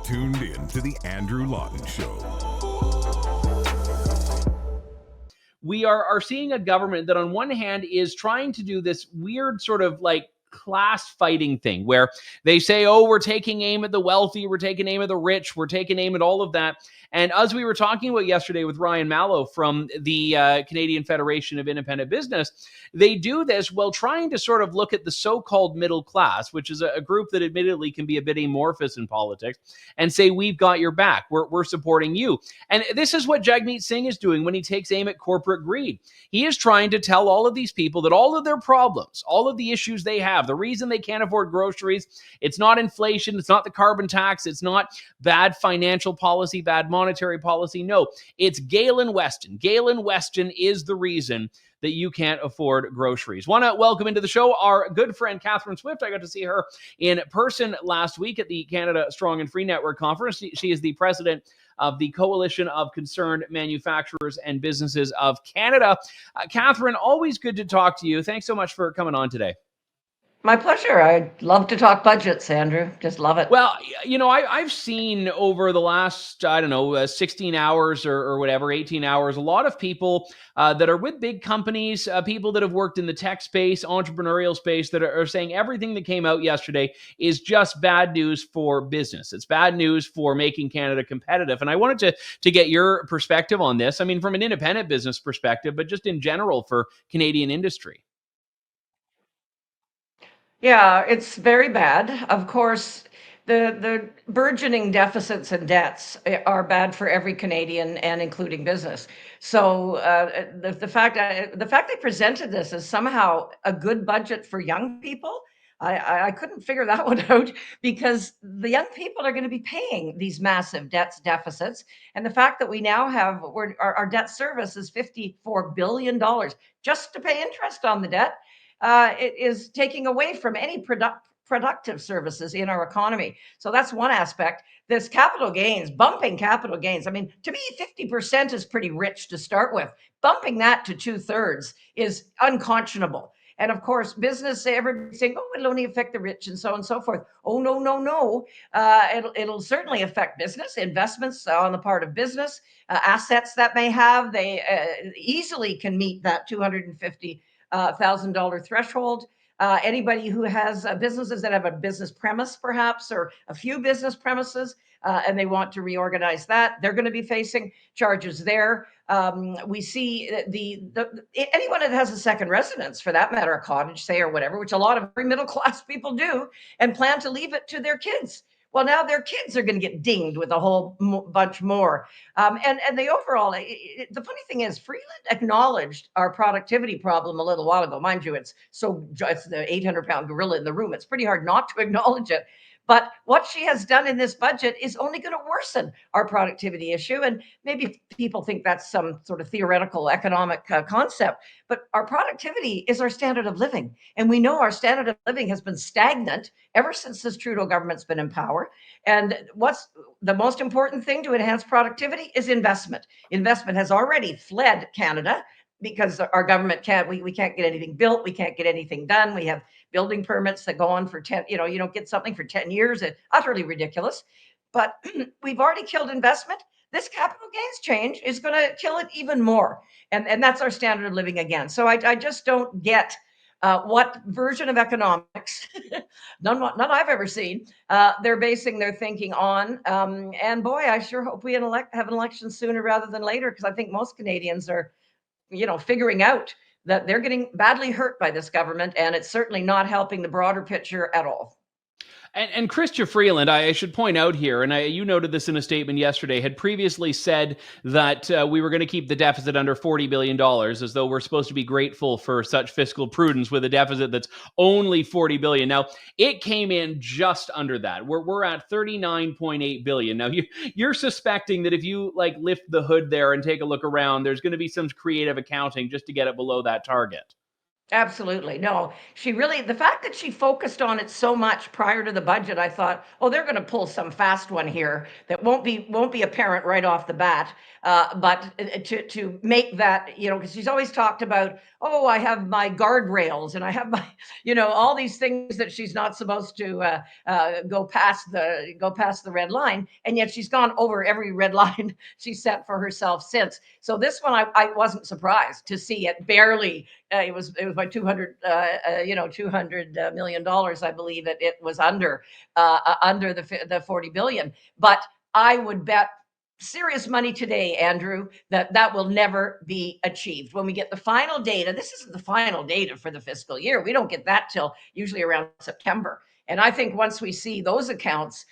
tuned in to the Andrew Lawton Show. We are seeing a government that on one hand is trying to do this weird sort of like class fighting thing where they say, oh, we're taking aim at the wealthy, we're taking aim at the rich, we're taking aim at all of that. And as we were talking about yesterday with Ryan Mallow from the Canadian Federation of Independent Business, they do this while trying to sort of look at the so-called middle class, which is a group that admittedly can be a bit amorphous in politics, and say, we've got your back, we're supporting you. And this is what Jagmeet Singh is doing when he takes aim at corporate greed. He is trying to tell all of these people that all of their problems, all of the issues they have, the reason they can't afford groceries, it's not inflation, it's not the carbon tax, it's not bad financial policy, bad monetary policy. No, it's Galen Weston. Galen Weston is the reason that you can't afford groceries. Want to welcome into the show our good friend Catherine Swift. I got to see her in person last week at the Canada Strong and Free Network conference. She is the president of the Coalition of Concerned Manufacturers and Businesses of Canada. Catherine, always good to talk to you. Thanks so much for coming on today. My pleasure. I love to talk budgets, Andrew. Just love it. Well, you know, I've seen over the last, 16 hours or whatever, 18 hours, a lot of people that are with big companies, people that have worked in the tech space, entrepreneurial space, that are saying everything that came out yesterday is just bad news for business. It's bad news for making Canada competitive. And I wanted to get your perspective on this. I mean, from an independent business perspective, but just in general for Canadian industry. Yeah, it's very bad. Of course, the burgeoning deficits and debts are bad for every Canadian and including business. So the fact they presented this as somehow a good budget for young people, I couldn't figure that one out, because the young people are going to be paying these massive deficits. And the fact that we now have our debt service is $54 billion just to pay interest on the debt. It is taking away from any productive services in our economy. So that's one aspect. This capital gains, bumping capital gains. I mean, to me, 50% is pretty rich to start with. Bumping that to 2/3 is unconscionable. And of course, business, everybody's saying, oh, it'll only affect the rich and so on and so forth. Oh, no, no, no. It'll certainly affect business, investments on the part of business, assets that may have. They easily can meet that $250,000 threshold. Anybody who has businesses that have a business premise, perhaps, or a few business premises, and they want to reorganize that, they're going to be facing charges there. We see anyone that has a second residence, for that matter, a cottage, say, or whatever, which a lot of very middle class people do, and plan to leave it to their kids. Well, now their kids are going to get dinged with a whole bunch more. And the overall, the funny thing is, Freeland acknowledged our productivity problem a little while ago. Mind you, it's the 800-pound gorilla in the room. It's pretty hard not to acknowledge it. But what she has done in this budget is only going to worsen our productivity issue. And maybe people think that's some sort of theoretical economic concept, but our productivity is our standard of living. And we know our standard of living has been stagnant ever since this Trudeau government's been in power. And what's the most important thing to enhance productivity is investment. Investment has already fled Canada because our government we can't get anything built. We can't get anything done. We have building permits that go on for 10, you don't get something for 10 years. It's utterly ridiculous. But we've already killed investment. This capital gains change is going to kill it even more. And that's our standard of living again. So I just don't get what version of economics, none I've ever seen, they're basing their thinking on. And boy, I sure hope we have an election sooner rather than later, because I think most Canadians are, figuring out that they're getting badly hurt by this government, and it's certainly not helping the broader picture at all. And Chrystia Freeland, I should point out here, and you noted this in a statement yesterday, had previously said that we were going to keep the deficit under $40 billion, as though we're supposed to be grateful for such fiscal prudence with a deficit that's only $40 billion. Now, it came in just under that. We're at $39.8 billion. Now, you're suspecting that if you lift the hood there and take a look around, there's going to be some creative accounting just to get it below that target. Absolutely. No, she really, the fact that she focused on it so much prior to the budget, I thought, oh, they're going to pull some fast one here that won't be apparent right off the bat. But to make that, because she's always talked about, oh, I have my guardrails and I have my, all these things that she's not supposed to go past the red line, and yet she's gone over every red line she set for herself since. So this one, I wasn't surprised to see it barely. It was by 200 million dollars, I believe it was under the 40 billion. But I would bet serious money today, Andrew, that will never be achieved. When we get the final data, this isn't the final data for the fiscal year. We don't get that till usually around September. And I think once we see those accounts,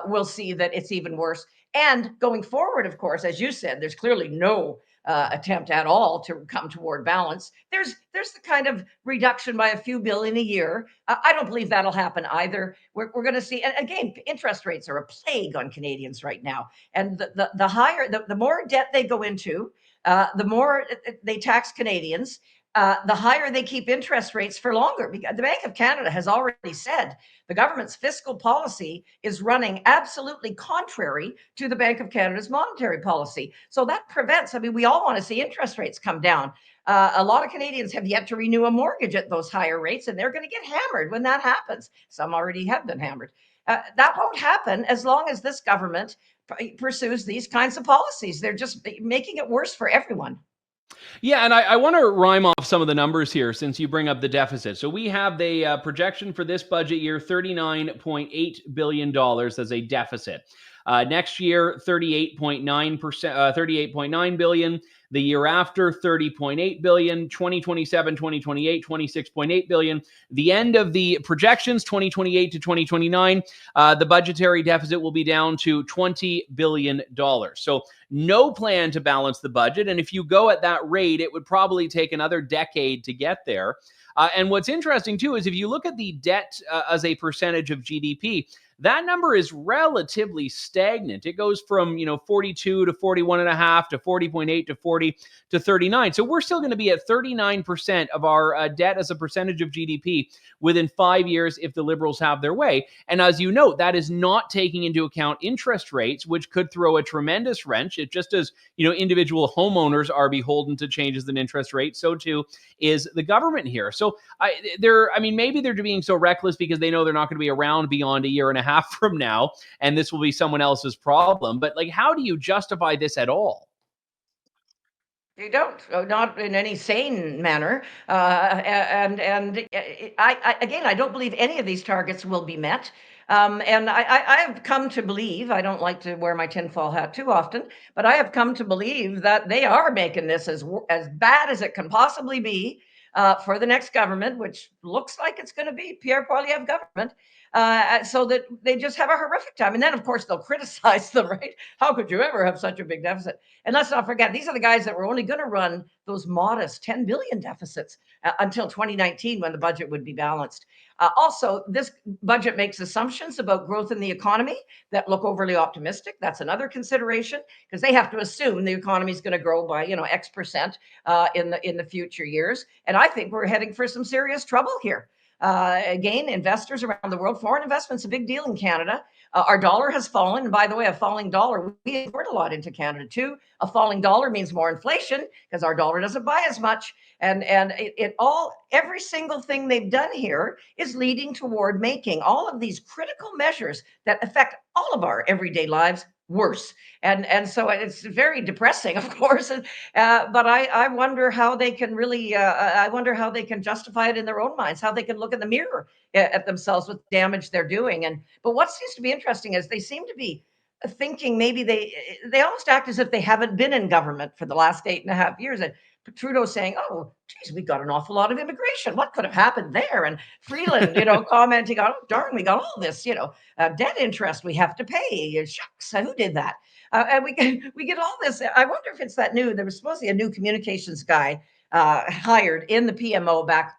we'll see that it's even worse. And going forward, of course, as you said, there's clearly no attempt at all to come toward balance. There's the kind of reduction by a few billion a year. I don't believe that'll happen either. We're going to see, and again, interest rates are a plague on Canadians right now. And the higher, the more debt they go into, the more they tax Canadians. The higher they keep interest rates for longer. Because the Bank of Canada has already said the government's fiscal policy is running absolutely contrary to the Bank of Canada's monetary policy. So that prevents, I mean, we all want to see interest rates come down. A lot of Canadians have yet to renew a mortgage at those higher rates, and they're going to get hammered when that happens. Some already have been hammered. That won't happen as long as this government pursues these kinds of policies. They're just making it worse for everyone. Yeah, and I want to rhyme off some of the numbers here since you bring up the deficit. So we have the projection for this budget year, $39.8 billion as a deficit. Next year, 38.9 billion. The year after, 30.8 billion. 2027, 2028, 26.8 billion. The end of the projections, 2028 to 2029, the budgetary deficit will be down to $20 billion. So no plan to balance the budget. And if you go at that rate, it would probably take another decade to get there. And what's interesting, too, is if you look at the debt as a percentage of GDP, that number is relatively stagnant. It goes from 42 to 41.5 to 40.8 to 40 to 39. So we're still going to be at 39% of our debt as a percentage of GDP within 5 years if the Liberals have their way. And as you note, that is not taking into account interest rates, which could throw a tremendous wrench. It just as individual homeowners are beholden to changes in interest rates, so too is the government here. So maybe they're being so reckless because they know they're not going to be around beyond a year and a half from now, and this will be someone else's problem. But how do you justify this at all? You don't, not in any sane manner. I don't believe any of these targets will be met. And I have come to believe, I don't like to wear my tinfoil hat too often, but I have come to believe that they are making this as bad as it can possibly be for the next government, which looks like it's going to be Pierre Poilievre government. So that they just have a horrific time. And then, of course, they'll criticize them, right? How could you ever have such a big deficit? And let's not forget, these are the guys that were only going to run those modest 10 billion deficits until 2019 when the budget would be balanced. Also, this budget makes assumptions about growth in the economy that look overly optimistic. That's another consideration because they have to assume the economy is going to grow by X percent in the future years. And I think we're heading for some serious trouble here. Again, investors around the world, foreign investment's a big deal in Canada. Our dollar has fallen. And by the way, a falling dollar, we import a lot into Canada too. A falling dollar means more inflation because our dollar doesn't buy as much. And every single thing they've done here is leading toward making all of these critical measures that affect all of our everyday lives worse. And so it's very depressing, of course. But I wonder how they can really, I wonder how they can justify it in their own minds, how they can look in the mirror at themselves with damage they're doing. But what seems to be interesting is they seem to be thinking maybe they almost act as if they haven't been in government for the last 8.5 years. And Trudeau saying, "Oh, geez, we got an awful lot of immigration. What could have happened there?" And Freeland, commenting on, "Oh, darn, we got all this, debt interest we have to pay. Shucks, who did that?" And we get all this. I wonder if it's that new. There was supposedly a new communications guy hired in the PMO back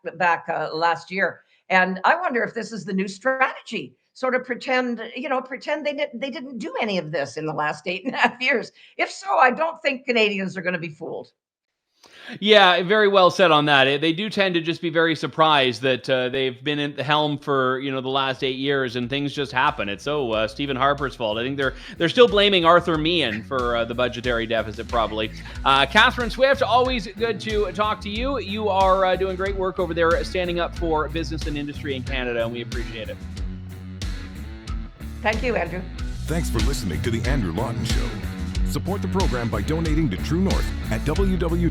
last year, and I wonder if this is the new strategy. Sort of pretend they didn't do any of this in the last 8.5 years. If so, I don't think Canadians are going to be fooled. Yeah, very well said on that. They do tend to just be very surprised that they've been at the helm for the last 8 years, and things just happen. It's Stephen Harper's fault. I think they're still blaming Arthur Meehan for the budgetary deficit, probably. Catherine Swift, always good to talk to you. You are doing great work over there, standing up for business and industry in Canada, and we appreciate it. Thank you, Andrew. Thanks for listening to The Andrew Lawton Show. Support the program by donating to True North at www.tnc.news.